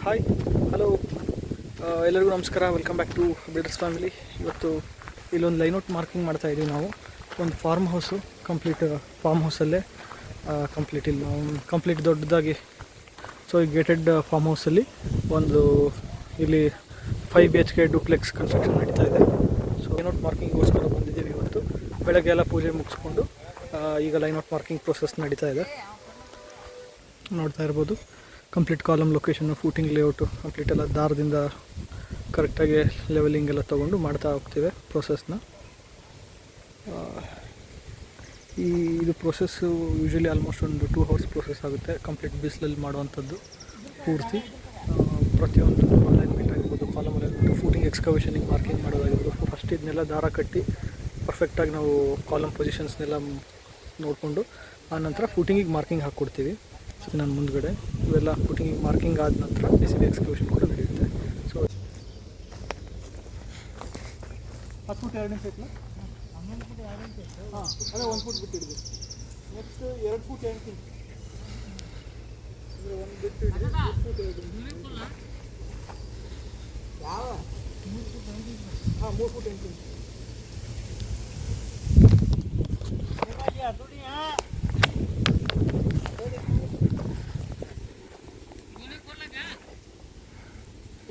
Hi hello ಎಲ್ಲರಿಗೂ ನಮಸ್ಕಾರ. Welcome back to builders family. ಇವತ್ತು ಇಲ್ಲೊಂದು ಲೈನೌಟ್ ಮಾರ್ಕಿಂಗ್ ಮಾಡ್ತಾ ಇದ್ದೀವಿ ನಾವು. ಒಂದು ಫಾರ್ಮ್ ಹೌಸು ಕಂಪ್ಲೀಟ್ ಫಾರ್ಮ್ ಹೌಸಲ್ಲೇ ಕಂಪ್ಲೀಟ್ ದೊಡ್ಡದಾಗಿ. ಸೊ ಈ ಗೇಟೆಡ್ ಫಾರ್ಮ್ ಹೌಸಲ್ಲಿ ಒಂದು ಇಲ್ಲಿ 5 BHK ಡೂಪ್ಲೆಕ್ಸ್ ಕನ್ಸ್ಟ್ರಕ್ಷನ್ ನಡೀತಾ ಇದೆ. ಸೊ ಲೈನೌಟ್ ಮಾರ್ಕಿಂಗ್ಗೋಸ್ಕರ ಬಂದಿದ್ದೀವಿ ಇವತ್ತು. ಬೆಳಗ್ಗೆ ಎಲ್ಲ ಪೂಜೆ ಮುಗಿಸ್ಕೊಂಡು ಈಗ ಲೈನೌಟ್ ಮಾರ್ಕಿಂಗ್ ಪ್ರೊಸೆಸ್ ನಡೀತಾ ಇದೆ. ನೋಡ್ತಾ ಇರ್ಬೋದು, complete column location, footing layout complete ಎಲ್ಲ ದಾರದಿಂದ ಕರೆಕ್ಟಾಗಿ ಲೆವೆಲಿಂಗ್ ಎಲ್ಲ ತೊಗೊಂಡು ಮಾಡ್ತಾ ಹೋಗ್ತೀವಿ ಪ್ರೊಸೆಸ್ನ. ಇದು ಪ್ರೊಸೆಸ್ಸು ಯೂಶ್ವಲಿ ಆಲ್ಮೋಸ್ಟ್ ಒಂದು 2 hours ಪ್ರೊಸೆಸ್ ಆಗುತ್ತೆ. ಕಂಪ್ಲೀಟ್ ಬಿಸಿಲಲ್ಲಿ ಮಾಡುವಂಥದ್ದು ಪೂರ್ತಿ. ಪ್ರತಿಯೊಂದು ಅಲೈನ್ಮೆಂಟ್ ಆಗಿರ್ಬೋದು, ಕಾಲಮ್ ಅಲೈನ್ಮೆಂಟ್, ಫೂಟಿಂಗ್ ಎಕ್ಸ್ಕವೇಷನಿಗೆ ಮಾರ್ಕಿಂಗ್ ಮಾಡೋದಾಗಿರ್ಬೋದು. ಫಸ್ಟ್ ಇದನ್ನೆಲ್ಲ ದಾರ ಕಟ್ಟಿ ಪರ್ಫೆಕ್ಟಾಗಿ ನಾವು ಕಾಲಮ್ ಪೊಸಿಷನ್ಸ್ನೆಲ್ಲ ನೋಡಿಕೊಂಡು ಆನಂತರ ಫೂಟಿಂಗಿಗೆ ಮಾರ್ಕಿಂಗ್ ಹಾಕ್ಕೊಡ್ತೀವಿ. ನಾನು ಮುಂದ್ಗಡೆ ಇವೆಲ್ಲ ಫೂಟಿಂಗಿಗೆ ಮಾರ್ಕಿಂಗ್ ಆದ ನಂತರ JCB ಎಕ್ಸ್ಕವೇಷನ್ ಕೂಡ ನಡೆಯುತ್ತೆ. ಸೊ 10 ಫೂಟ್ 2 ಇಂಚ್ ಐತಲ್ಲ, ಹಾಂ ಅದೇ 1 ಫೂಟ್ ಬಿಟ್ಟಿಡ್ಬೇಕು. ನೆಕ್ಸ್ಟ್ 2 ಫೂಟ್ 8 ಇಂಚ್ ಅಂದರೆ 1 ಬಿಟ್ಟು 2 ಫೂಟ್ 2 ಇಂಚ್. ಯಾವ 3 ಫೂಟ್ 8 ಇಂಚ್? ಹಾಂ 3 ಫೂಟ್ 8 ಇಂಚ್.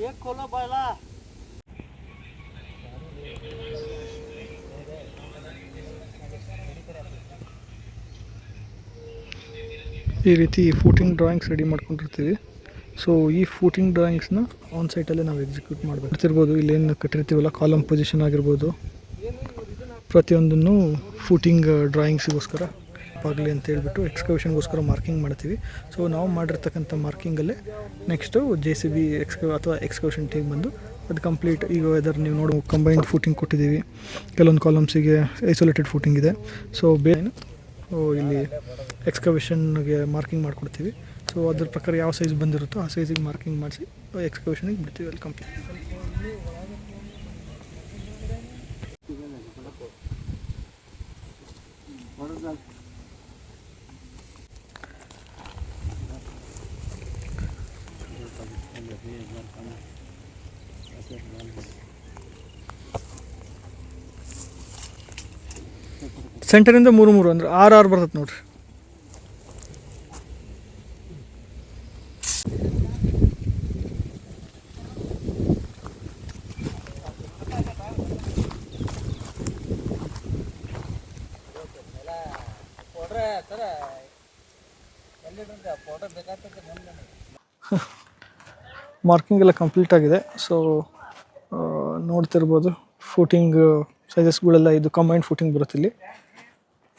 एक खोलो पहला. ಈ ರೀತಿ ಫೂಟಿಂಗ್ ಡ್ರಾಯಿಂಗ್ಸ್ ರೆಡಿ ಮಾಡ್ಕೊಂಡಿರ್ತೀವಿ. ಸೊ ಈ ಫೂಟಿಂಗ್ ಡ್ರಾಯಿಂಗ್ಸ್ನ ಆನ್ ಸೈಟಲ್ಲೇ ನಾವು ಎಕ್ಸಿಕ್ಯೂಟ್ ಮಾಡಬೇಕು. ಇಲ್ಲೇನು ಕಟ್ಟಿರ್ತೀವಲ್ಲ ಕಾಲಮ್ ಪೊಸಿಷನ್ ಆಗಿರ್ಬೋದು, ಪ್ರತಿಯೊಂದನ್ನು ಫೂಟಿಂಗ್ ಡ್ರಾಯಿಂಗ್ಸಿಗೋಸ್ಕರ ಆಗಲಿ ಅಂತ ಹೇಳ್ಬಿಟ್ಟು ಎಕ್ಸ್ಕವೇಷನ್ಗೋಸ್ಕರ ಮಾರ್ಕಿಂಗ್ ಮಾಡ್ತೀವಿ. ಸೊ ನಾವು ಮಾಡಿರ್ತಕ್ಕಂಥ ಮಾರ್ಕಿಂಗಲ್ಲೇ ನೆಕ್ಸ್ಟು JCB ಅಥವಾ ಎಕ್ಸ್ಕವೇಷನ್ ಟೀಮ್ ಬಂದು ಅದು ಕಂಪ್ಲೀಟ್. ಈಗ ವೆದರ್ ನೀವು ನೋಡಿ ಕಂಬೈನ್ಡ್ ಫೂಟಿಂಗ್ ಕೊಟ್ಟಿದ್ದೀವಿ. ಕೆಲವೊಂದು ಕಾಲಮ್ಸಿಗೆ ಐಸೋಲೇಟೆಡ್ ಫೂಟಿಂಗ್ ಇದೆ. ಸೊ ಇಲ್ಲಿ ಎಕ್ಸ್ಕವೇಷನ್ಗೆ ಮಾರ್ಕಿಂಗ್ ಮಾಡಿಕೊಡ್ತೀವಿ. ಸೊ ಅದ್ರ ಪ್ರಕಾರ ಯಾವ ಸೈಜ್ ಬಂದಿರುತ್ತೋ ಆ ಸೈಜಿಗೆ ಮಾರ್ಕಿಂಗ್ ಮಾಡಿಸಿ ಎಕ್ಸ್ಕವೇಷನಿಗೆ ಬಿಡ್ತೀವಿ ಅಲ್ಲಿ ಕಂಪ್ಲೀಟ್. ಸೆಂಟರಿಂದ 3 ಅಂದ್ರೆ 6 ಬರ್ತದೆ ನೋಡ್ರಿ. ಮಾರ್ಕಿಂಗ್ ಎಲ್ಲ ಕಂಪ್ಲೀಟ್ ಆಗಿದೆ. ಸೊ ನೋಡ್ತಿರ್ಬೋದು ಫೂಟಿಂಗ್ ಸೈಜಸ್ಗಳೆಲ್ಲ. ಇದು ಕಂಬೈನ್ಡ್ ಫೂಟಿಂಗ್ ಬರುತ್ತೆ. ಇಲ್ಲಿ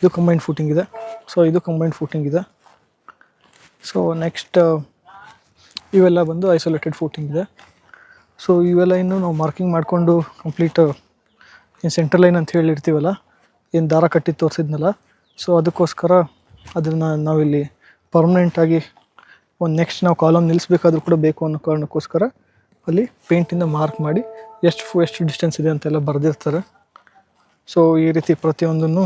ಇದು ಕಂಬೈನ್ಡ್ ಫೂಟಿಂಗ್ ಇದೆ. ಸೊ ಇದು ಕಂಬೈನ್ಡ್ ಫೂಟಿಂಗ್ ಇದೆ. ಸೊ ನೆಕ್ಸ್ಟ್ ಇವೆಲ್ಲ ಬಂದು ಐಸೋಲೇಟೆಡ್ ಫೂಟಿಂಗ್ ಇದೆ. ಸೊ ಇವೆಲ್ಲ ಇನ್ನು ನಾವು ಮಾರ್ಕಿಂಗ್ ಮಾಡಿಕೊಂಡು ಕಂಪ್ಲೀಟ್ ಏನು ಸೆಂಟ್ರಲ್ ಲೈನ್ ಅಂತ ಹೇಳಿರ್ತೀವಲ್ಲ, ಏನು ದಾರ ಕಟ್ಟಿ ತೋರಿಸಿದ್ನಲ್ಲ, ಸೊ ಅದಕ್ಕೋಸ್ಕರ ಅದನ್ನು ನಾವಿಲ್ಲಿ ಪರ್ಮನೆಂಟಾಗಿ ಒಂದು ನೆಕ್ಸ್ಟ್ ನಾವು ಕಾಲಮ್ ನಿಲ್ಲಿಸ್ಬೇಕಾದ್ರೂ ಕೂಡ ಬೇಕು ಅನ್ನೋ ಕಾರಣಕ್ಕೋಸ್ಕರ ಅಲ್ಲಿ ಪೇಂಟಿಂದ ಮಾರ್ಕ್ ಮಾಡಿ ಎಷ್ಟು ಡಿಸ್ಟೆನ್ಸ್ ಇದೆ ಅಂತೆಲ್ಲ ಬರೆದಿರ್ತಾರೆ. ಸೊ ಈ ರೀತಿ ಪ್ರತಿಯೊಂದನ್ನು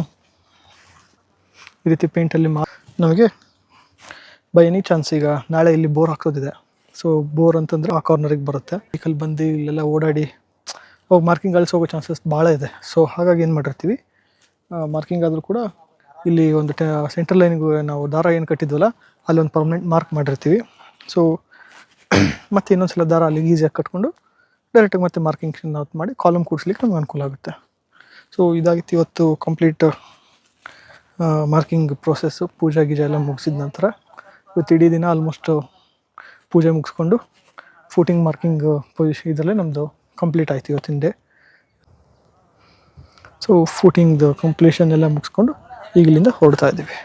ಈ ರೀತಿ ಪೇಂಟಲ್ಲಿ ನಮಗೆ ಬೈ ಎನಿ ಚಾನ್ಸ್ ಈಗ ನಾಳೆ ಇಲ್ಲಿ ಬೋರ್ ಹಾಕೋದಿದೆ. ಸೊ ಬೋರ್ ಅಂತಂದರೆ ಆ ಕಾರ್ನರಿಗೆ ಬರುತ್ತೆ. ವೆಹಿಕಲ್ ಬಂದು ಇಲ್ಲೆಲ್ಲ ಓಡಾಡಿ ಹೋಗಿ ಮಾರ್ಕಿಂಗ್ ಅಳಿಸೋಗೋ ಚಾನ್ಸಸ್ ಭಾಳ ಇದೆ. ಸೊ ಹಾಗಾಗಿ ಏನು ಮಾಡಿರ್ತೀವಿ, ಮಾರ್ಕಿಂಗ್ ಆದರೂ ಕೂಡ ಇಲ್ಲಿ ಒಂದು ಸೆಂಟ್ರಲ್ ಲೈನಿಗೂ ನಾವು ದಾರ ಏನು ಕಟ್ಟಿದ್ವಲ್ಲ ಅಲ್ಲಿ ಒಂದು ಪರ್ಮನೆಂಟ್ ಮಾರ್ಕ್ ಮಾಡಿರ್ತೀವಿ. ಸೊ ಮತ್ತು ಇನ್ನೊಂದು ಸಲ ದಾರ ಅಲ್ಲಿ ಈಸಿಯಾಗಿ ಕಟ್ಕೊಂಡು ಡೈರೆಕ್ಟಾಗಿ ಮತ್ತೆ ಮಾರ್ಕಿಂಗ್ ಮಾಡಿ ಕಾಲಮ್ ಕೂಡಿಸ್ಲಿಕ್ಕೆ ನಮ್ಗೆ ಅನುಕೂಲ ಆಗುತ್ತೆ. ಸೊ ಇದಾಗಿತ್ತು ಇವತ್ತು ಕಂಪ್ಲೀಟ್ ಮಾರ್ಕಿಂಗ್ ಪ್ರೊಸೆಸ್ಸು. ಪೂಜೆ ಗೀಜೆ ಎಲ್ಲ ಮುಗಿಸಿದ ನಂತರ ಇವತ್ತು ಇಡೀ ದಿನ ಆಲ್ಮೋಸ್ಟ್ ಪೂಜೆ ಮುಗಿಸ್ಕೊಂಡು ಫೂಟಿಂಗ್ ಮಾರ್ಕಿಂಗ್ ಪೊಸಿಷನ್ ಇದರಲ್ಲೇ ನಮ್ಮದು ಕಂಪ್ಲೀಟ್ ಆಯಿತು ಇವತ್ತಿನ ಡೇ. ಸೊ ಫೂಟಿಂಗ್ದು ಕಂಪ್ಲೀಷನ್ ಎಲ್ಲ ಮುಗಿಸ್ಕೊಂಡು ಈಗ ಇಲ್ಲಿಂದ ಹೊರಡ್ತಾ ಇದ್ದೀವಿ.